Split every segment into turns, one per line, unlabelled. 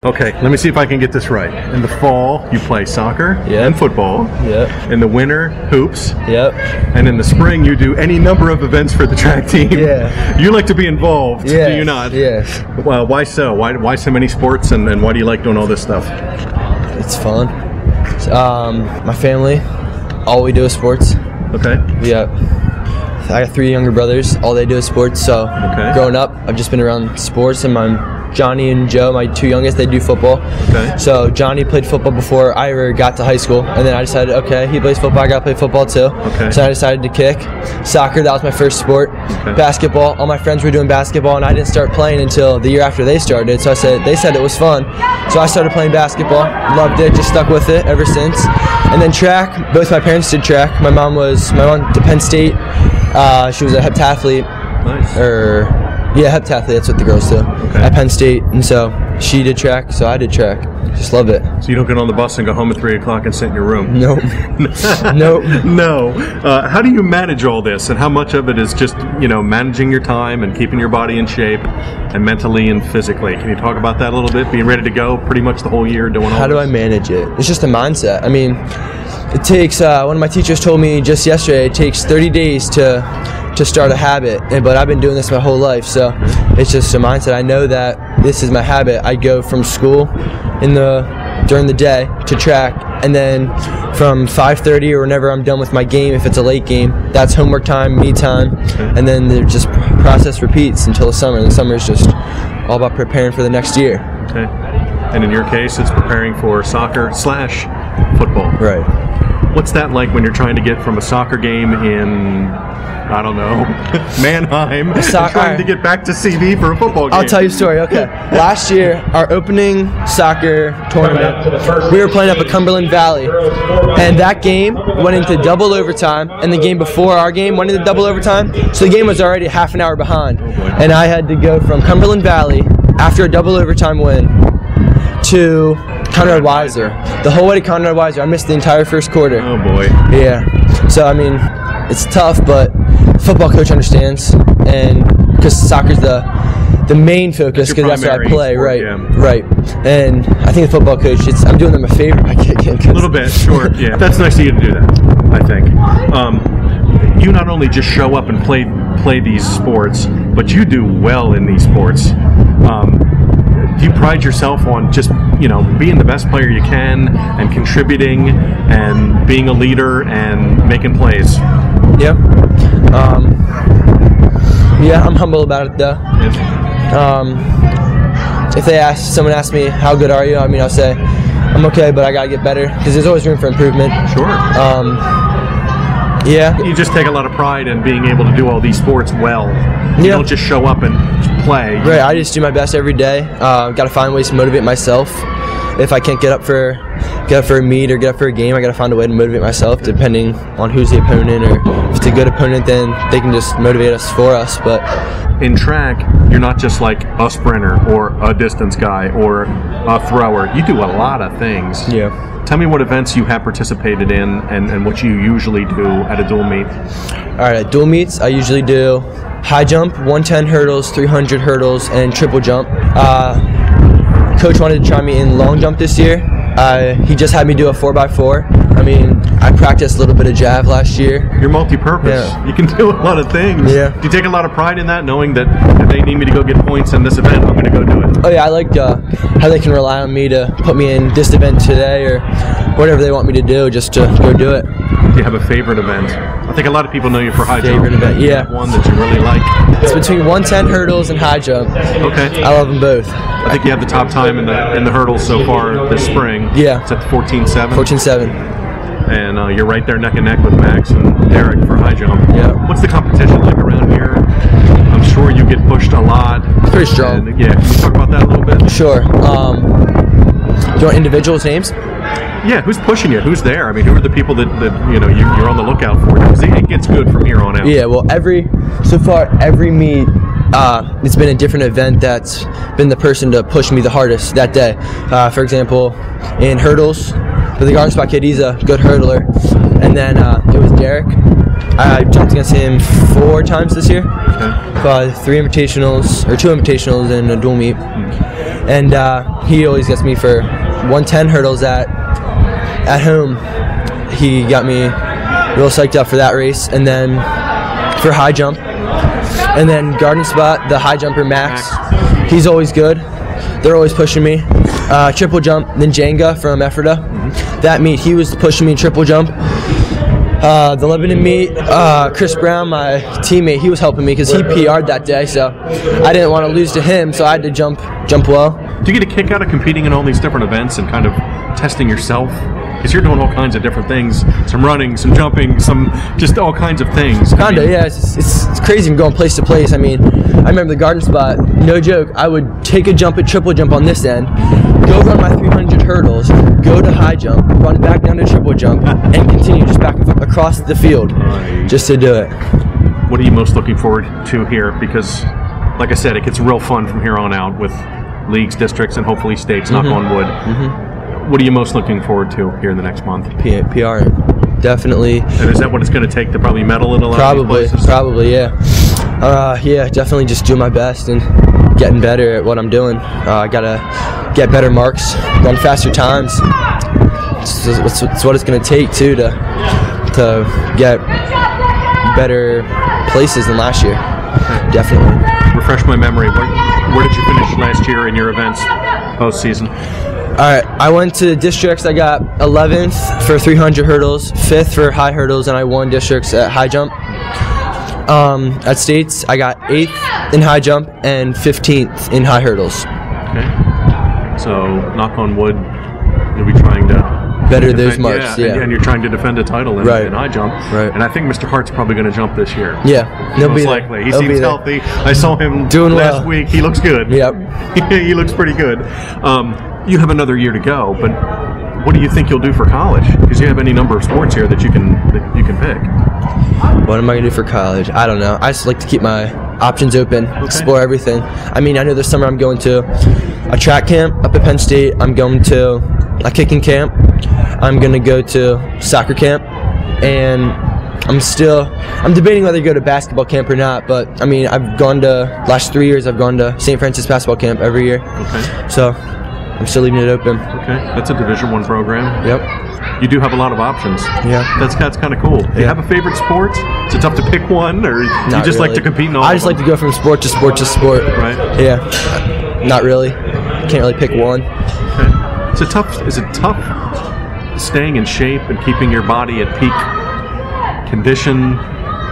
Okay, let me see if I can get this right. In the fall, you play soccer and football.
Yep.
In the winter, hoops.
Yep.
And in the spring, you do any number of events for the track team.
Yeah.
You like to be involved, do you not?
Yes.
Well, why so? Why so many sports, and why do you like doing all this stuff?
It's fun. My family, all we do is sports.
Okay.
Yeah. I got 3 younger brothers. All they do is sports. So growing up, I've just been around sports, and Johnny and Joe, my 2 youngest, they do football.
Okay.
So Johnny played football before I ever got to high school, and then I decided, okay, he plays football, I got to play football too.
Okay.
So I decided to kick. Soccer, that was my first sport.
Okay.
Basketball, all my friends were doing basketball, and I didn't start playing until the year after they started. So they said it was fun. So I started playing basketball, loved it, just stuck with it ever since. And then track, both my parents did track. My mom did Penn State. She was a heptathlete.
Nice.
Heptathlete, that's what the girls do at Penn State, and so she did track, so I did track. Just love it.
So you don't get on the bus and go home at 3 o'clock and sit in your room?
Nope. Nope.
No. How do you manage all this, and how much of it is just, managing your time and keeping your body in shape, and mentally and physically? Can you talk about that a little bit? Being ready to go pretty much the whole year doing all this?
How do I manage it? It's just a mindset. I mean, it takes, one of my teachers told me just yesterday, it takes 30 days to start a habit, but I've been doing this my whole life, so it's just a mindset. I know that this is my habit. I go from school during the day to track, and then from 5:30 or whenever I'm done with my game, if it's a late game, that's homework time, me time, and then the just process repeats until the summer. The summer is just all about preparing for the next year.
Okay. And in your case, it's preparing for soccer/football.
Right.
What's that like when you're trying to get from a soccer game in, I don't know, Mannheim, and trying to get back to CV for a football game?
I'll tell you a story, okay. Last year, our opening soccer tournament, we were playing up at Cumberland Valley, and that game went into double overtime, and the game before our game went into double overtime, so the game was already half an hour behind. And I had to go from Cumberland Valley, after a double overtime win, to Conrad Weiser. The whole way to Conrad Weiser. I missed the entire first quarter.
Oh boy.
Yeah. So I mean, it's tough, but the football coach understands, and because soccer's the main focus, because that's what I play.
Sport,
right.
Yeah.
Right. And I think the football coach, I'm doing them a favor by kicking.
A little bit, sure. Yeah. That's nice of you to do that, I think. You not only just show up and play these sports, but you do well in these sports. Do you pride yourself on just, being the best player you can and contributing and being a leader and making plays?
Yeah. I'm humble about it though. If someone asks me, how good are you? I'll say, I'm okay, but I gotta get better, because there's always room for improvement.
Sure.
Yeah.
You just take a lot of pride in being able to do all these sports well. You don't just show up and play.
Right, I just do my best every day. Got to find ways to motivate myself. If I can't get up for a meet or get up for a game, I got to find a way to motivate myself, depending on who's the opponent, or if it's a good opponent, then they can just motivate us for us. But
in track, you're not just like a sprinter or a distance guy or a thrower. You do a lot of things.
Yeah.
Tell me what events you have participated in and what you usually do at a dual meet.
All right, at dual meets, I usually do high jump, 110 hurdles, 300 hurdles, and triple jump. Coach wanted to try me in long jump this year. He just had me do a 4x4. I practiced a little bit of jav last year.
You're multi-purpose.
Yeah.
You can do a lot of things.
Yeah.
Do you take a lot of pride in that, knowing that if they need me to go get points in this event, I'm going to go do it?
Oh yeah, I like how they can rely on me to put me in this event today, or whatever they want me to do, just to go do it.
Do you have a favorite event? I think a lot of people know you for high jump.
Favorite event, yeah.
One that you really like?
It's between 110 hurdles and high jump.
Okay.
I love them both.
I think you have the top time in the hurdles so far this spring.
Yeah.
It's at 14.7.
14.7.
And you're right there neck and neck with Max and Derek for high jump.
Yeah.
What's the competition like around here? I'm sure you get pushed a lot.
Pretty strong.
And, yeah. Can you talk about that a little bit?
Sure. Do you want individuals' names?
Yeah, who's pushing you? Who's there? Who are the people that you're on the lookout for? Because it gets good from here on out.
Yeah, well, every meet, it's been a different event that's been the person to push me the hardest that day. For example, in hurdles, with the garden spot kid, he's a good hurdler. And then it was Derek. I jumped against him 4 times this year.
Okay.
2 invitationals and a dual meet. and he always gets me for 110 hurdles at home. He got me real psyched up for that race, and then for high jump, and then garden spot, the high jumper Max. He's always good. They're always pushing me. Triple jump, then Jenga from Ephrata. That meet, he was pushing me in triple jump. The Lebanon meet, Chris Brown, my teammate, he was helping me because he PR'd that day, so I didn't want to lose to him, so I had to jump well.
Do you get a kick out of competing in all these different events and kind of testing yourself? Because you're doing all kinds of different things, some running, some jumping, some just all kinds of things.
Kinda, yeah, it's crazy. I'm going place to place. I mean, I remember the garden spot, no joke, I would take a jump at triple jump on this end, go run my 300 hurdles, go to high jump, run back down to triple jump, and continue just back and forth across the field just to do it.
What are you most looking forward to here? Because, like I said, it gets real fun from here on out with leagues, districts, and hopefully states, knock on wood. What are you most looking forward to here in the next month?
PR, definitely.
And is that what it's going to take to probably medal in a lot of these places?
Probably, yeah. Yeah, definitely just do my best and getting better at what I'm doing. I got to get better marks, run faster times. It's what it's going to take, too, to get better places than last year. Definitely.
Refresh my memory. Where did you finish last year in your events postseason?
All right, I went to districts. I got 11th for 300 hurdles, 5th for high hurdles, and I won districts at high jump. At states, I got 8th in high jump and 15th in high hurdles.
Okay. So, knock on wood, you'll be trying to
better those marks. Yeah.
And you're trying to defend a title in high jump.
Right.
And I think Mr. Hart's probably going to jump this year.
Yeah.
Most likely. He seems healthy. I saw him
doing
last week. He looks good.
Yep.
He looks pretty good. You have another year to go, but what do you think you'll do for college? Because you have any number of sports here that you can pick.
What am I going to do for college? I don't know. I just like to keep my options open, explore everything. I mean, I know this summer I'm going to a track camp up at Penn State. I'm going to a kicking camp. I'm going to go to soccer camp, and I'm debating whether to go to basketball camp or not, but I mean, last 3 years I've gone to St. Francis basketball camp every year.
Okay.
So I'm still leaving it open.
Okay. That's a Division I program.
Yep.
You do have a lot of options.
Yeah.
That's kind of cool. Do you have a favorite sport? Is it tough to pick one, or you just
really
like to compete in all of them?
I just like to go from sport to sport to sport.
Right.
Yeah. Not really. Can't really pick one.
Okay. Is it tough staying in shape and keeping your body at peak condition?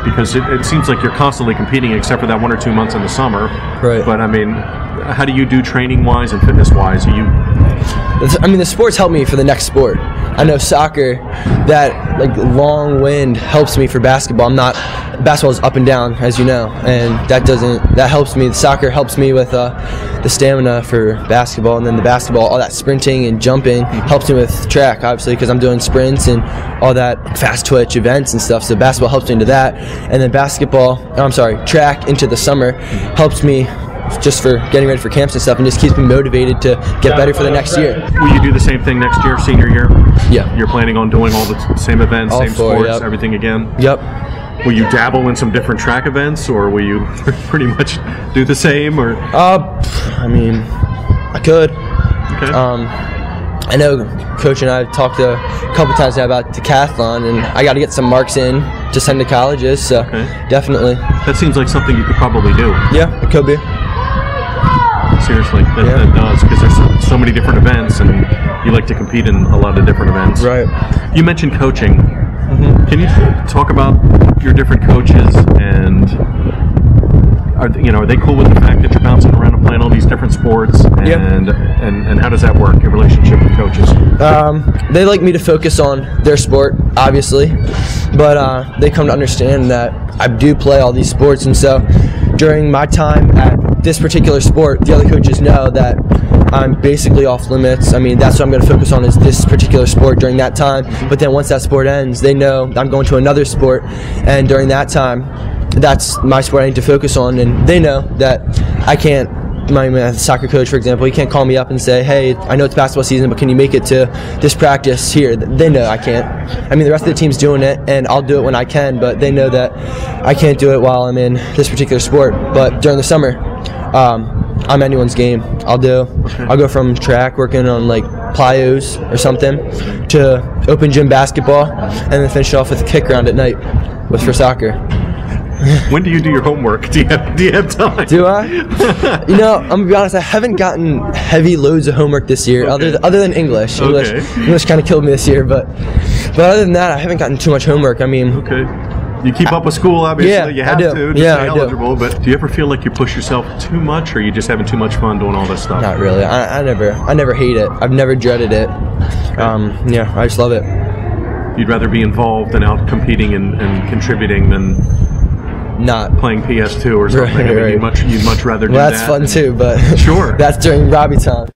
Because it seems like you're constantly competing except for that 1 or 2 months in the summer.
Right.
But I mean, how do you do training-wise and fitness-wise?
The sports help me for the next sport. I know soccer, that long wind helps me for basketball. Basketball is up and down, as you know, and that helps me. The soccer helps me with the stamina for basketball, and then the basketball, all that sprinting and jumping helps me with track, obviously, because I'm doing sprints and all that fast twitch events and stuff. So basketball helps me into that, and then track into the summer helps me just for getting ready for camps and stuff, and just keeps me motivated to get better for the next year.
Will you do the same thing next year, senior year?
Yeah.
You're planning on doing all the same events,
all
same sports,
yep.
Everything again?
Yep.
Will you dabble in some different track events, or will you pretty much do the same? Or
I mean, I could.
Okay.
I know Coach and I have talked a couple times now about decathlon, and I got to get some marks in to send to colleges, so definitely.
That seems like something you could probably do.
Yeah, it could be.
Seriously, that does, because there's so many different events, and you like to compete in a lot of different events.
Right.
You mentioned coaching. Can you talk about your different coaches, and are they cool with the fact that you're bouncing around and playing all these different sports? And how does that work, your relationship with coaches?
They like me to focus on their sport, obviously, but they come to understand that I do play all these sports, and so during my time at this particular sport, the other coaches know that I'm basically off limits. I mean, that's what I'm going to focus on, is this particular sport during that time. But then once that sport ends, they know I'm going to another sport, and during that time, that's my sport I need to focus on, and they know that I can't. My soccer coach, for example, he can't call me up and say, hey, I know it's basketball season, but can you make it to this practice here? They know I can't. I mean, the rest of the team's doing it, and I'll do it when I can, but they know that I can't do it while I'm in this particular sport. But during the summer, I'm anyone's game. I'll go from track working on like plyos or something to open gym basketball, and then finish it off with a kick round at night for soccer.
When do you do your homework? Do you have time?
Do I? You know, I'm gonna be honest. I haven't gotten heavy loads of homework this year, other than English. English kind of killed me this year, but other than that, I haven't gotten too much homework. I mean,
you keep up with school, obviously.
Yeah,
you have to stay eligible. But do you ever feel like you push yourself too much, or are you just having too much fun doing all this stuff?
Not really. I never hate it. I've never dreaded it. Yeah, I just love it.
You'd rather be involved and out competing and contributing than
not
playing PS2 or something.
Right.
You'd much rather do that.
Well, that's fun too, but
sure,
that's during Robbie time.